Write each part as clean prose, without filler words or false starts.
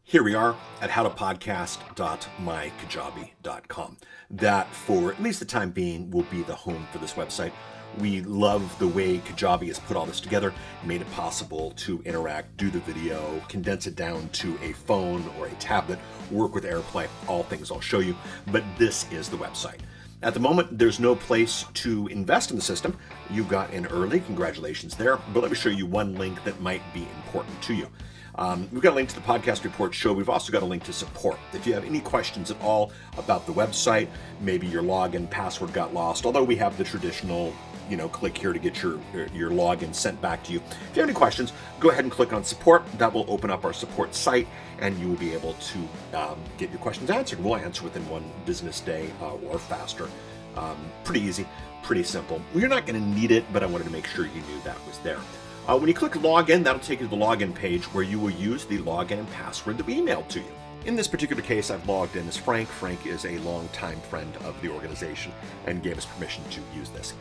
Here we are at howtopodcast.mykajabi.com. That, for at least the time being, will be the home for this website. We love the way Kajabi has put all this together, made it possible to interact, do the video, condense it down to a phone or a tablet, work with AirPlay, all things I'll show you, but this is the website. At the moment, there's no place to invest in the system. You got in early, congratulations there, but let me show you one link that might be important to you. We've got a link to the podcast report show. We've also got a link to support. If you have any questions at all about the website, maybe your login password got lost, although we have the traditional, click here to get your login sent back to you. If you have any questions, go ahead and click on support. That will open up our support site, and you will be able to get your questions answered. We'll answer within one business day or faster. Pretty easy, pretty simple. You're not going to need it, but I wanted to make sure you knew that was there. When you click login, that'll take you to the login page where you will use the login and password that we emailed to you. In this particular case, I've logged in as Frank. Frank is a longtime friend of the organization and gave us permission to use this.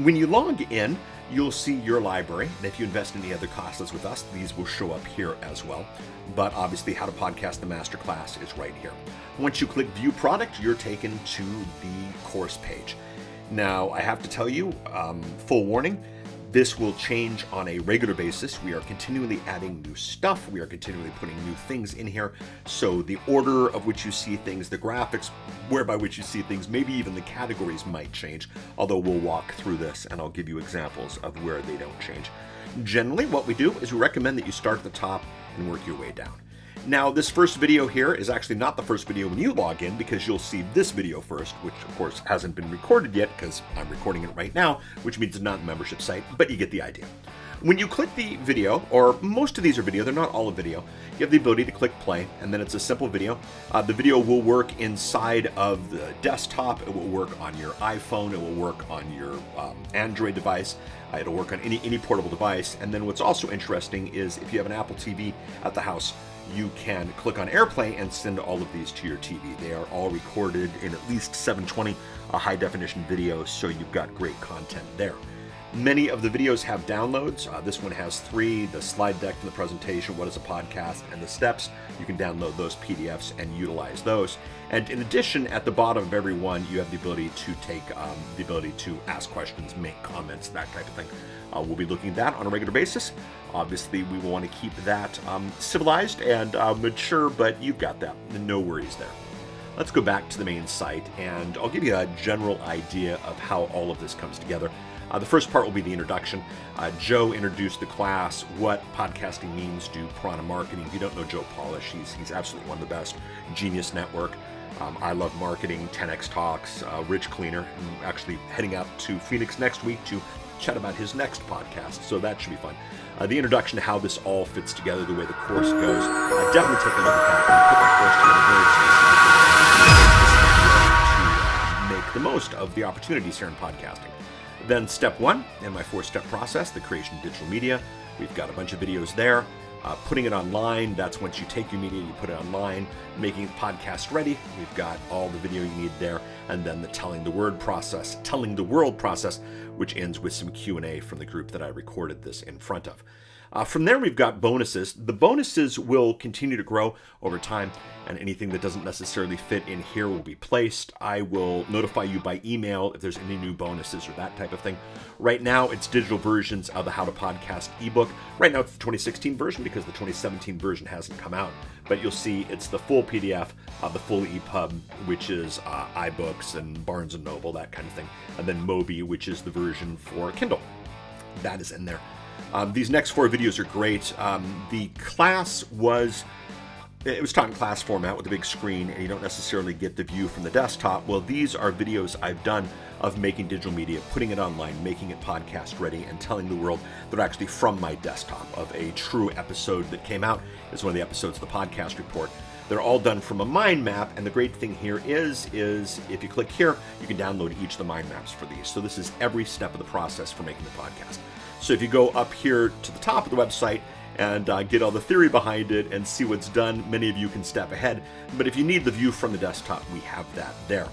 When you log in, you'll see your library, and if you invest in any other classes with us, these will show up here as well. But obviously, How to Podcast the Masterclass is right here. Once you click View Product, you're taken to the course page. Now, I have to tell you, full warning, this will change on a regular basis. We are continually adding new stuff. We are continually putting new things in here. So the order of which you see things, the graphics whereby which you see things, maybe even the categories might change, although we'll walk through this and I'll give you examples of where they don't change. Generally, what we do is we recommend that you start at the top and work your way down. Now, this first video here is actually not the first video when you log in, because you'll see this video first, which of course hasn't been recorded yet because I'm recording it right now, which means it's not a membership site, but you get the idea. When you click the video, or most of these are video, they're not all a video, you have the ability to click play, and then it's a simple video. The video will work inside of the desktop, it will work on your iPhone, it will work on your Android device, it'll work on any portable device, and then what's also interesting is if you have an Apple TV at the house, you can click on AirPlay and send all of these to your TV. They are all recorded in at least 720 high definition videos, so you've got great content there. Many of the videos have downloads. This one has 3, the slide deck from the presentation, what is a podcast, and the steps. You can download those PDFs and utilize those. And in addition, at the bottom of every one, you have the ability to ask questions, make comments, that type of thing. We'll be looking at that on a regular basis. Obviously, we will want to keep that civilized and mature, but you've got that. No worries there. Let's go back to the main site, and I'll give you a general idea of how all of this comes together. The first part will be the introduction. Joe introduced the class, what podcasting means to Prana Marketing. If you don't know Joe Polish, he's absolutely one of the best. Genius Network, I Love Marketing, 10X Talks, Rich Cleaner. I'm actually heading out to Phoenix next week to chat about his next podcast, so that should be fun. The introduction to how this all fits together, the way the course goes. Definitely take a look at that and put that course together very specifically to make the most of the opportunities here in podcasting. Then step 1 in my 4-step process, the creation of digital media. We've got a bunch of videos there. Putting it online, that's once you take your media, you put it online. Making the podcast ready, we've got all the video you need there. And then the telling the world process, which ends with some Q&A from the group that I recorded this in front of. From there, we've got bonuses. The bonuses will continue to grow over time, and anything that doesn't necessarily fit in here will be placed. I will notify you by email if there's any new bonuses or that type of thing. Right now, it's digital versions of the How to Podcast ebook. Right now, it's the 2016 version because the 2017 version hasn't come out. But you'll see it's the full PDF, the full EPUB, which is iBooks and Barnes & Noble, that kind of thing. And then Mobi, which is the version for Kindle. That is in there. These next 4 videos are great. The class was taught in class format with a big screen, and you don't necessarily get the view from the desktop. Well, these are videos I've done of making digital media, putting it online, making it podcast ready, and telling the world they're actually from my desktop of a true episode that came out as one of the episodes of the podcast report. They're all done from a mind map, and the great thing here is if you click here, you can download each of the mind maps for these. So this is every step of the process for making the podcast. So if you go up here to the top of the website and get all the theory behind it and see what's done, many of you can step ahead. But if you need the view from the desktop, we have that there.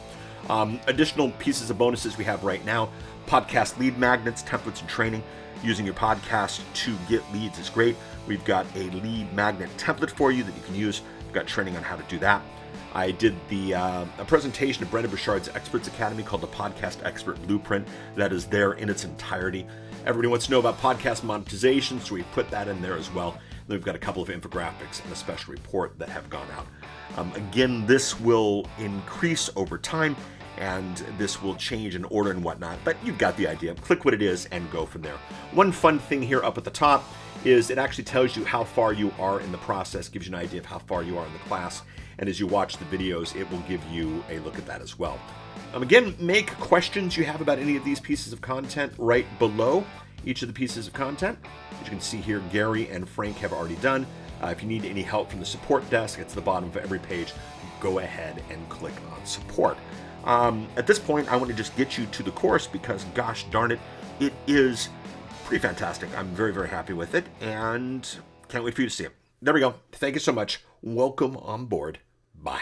Additional pieces of bonuses we have right now: podcast lead magnets, templates, and training. Using your podcast to get leads is great. We've got a lead magnet template for you that you can use. We've got training on how to do that. I did a presentation of Brendan Burchard's Experts Academy called the Podcast Expert Blueprint. That is there in its entirety. Everybody wants to know about podcast monetization, so we put that in there as well. Then we've got a couple of infographics and a special report that have gone out. Again, this will increase over time, and this will change in order and whatnot, but you've got the idea. Click what it is and go from there. One fun thing here up at the top is it actually tells you how far you are in the process, gives you an idea of how far you are in the class, and as you watch the videos, it will give you a look at that as well. Again, make questions you have about any of these pieces of content right below each of the pieces of content. As you can see here, Gary and Frank have already done. If you need any help from the support desk, it's at the bottom of every page. Go ahead and click on support. At this point, I want to just get you to the course because, gosh darn it, it is pretty fantastic. I'm very, very happy with it and can't wait for you to see it. There we go. Thank you so much. Welcome on board. Bye.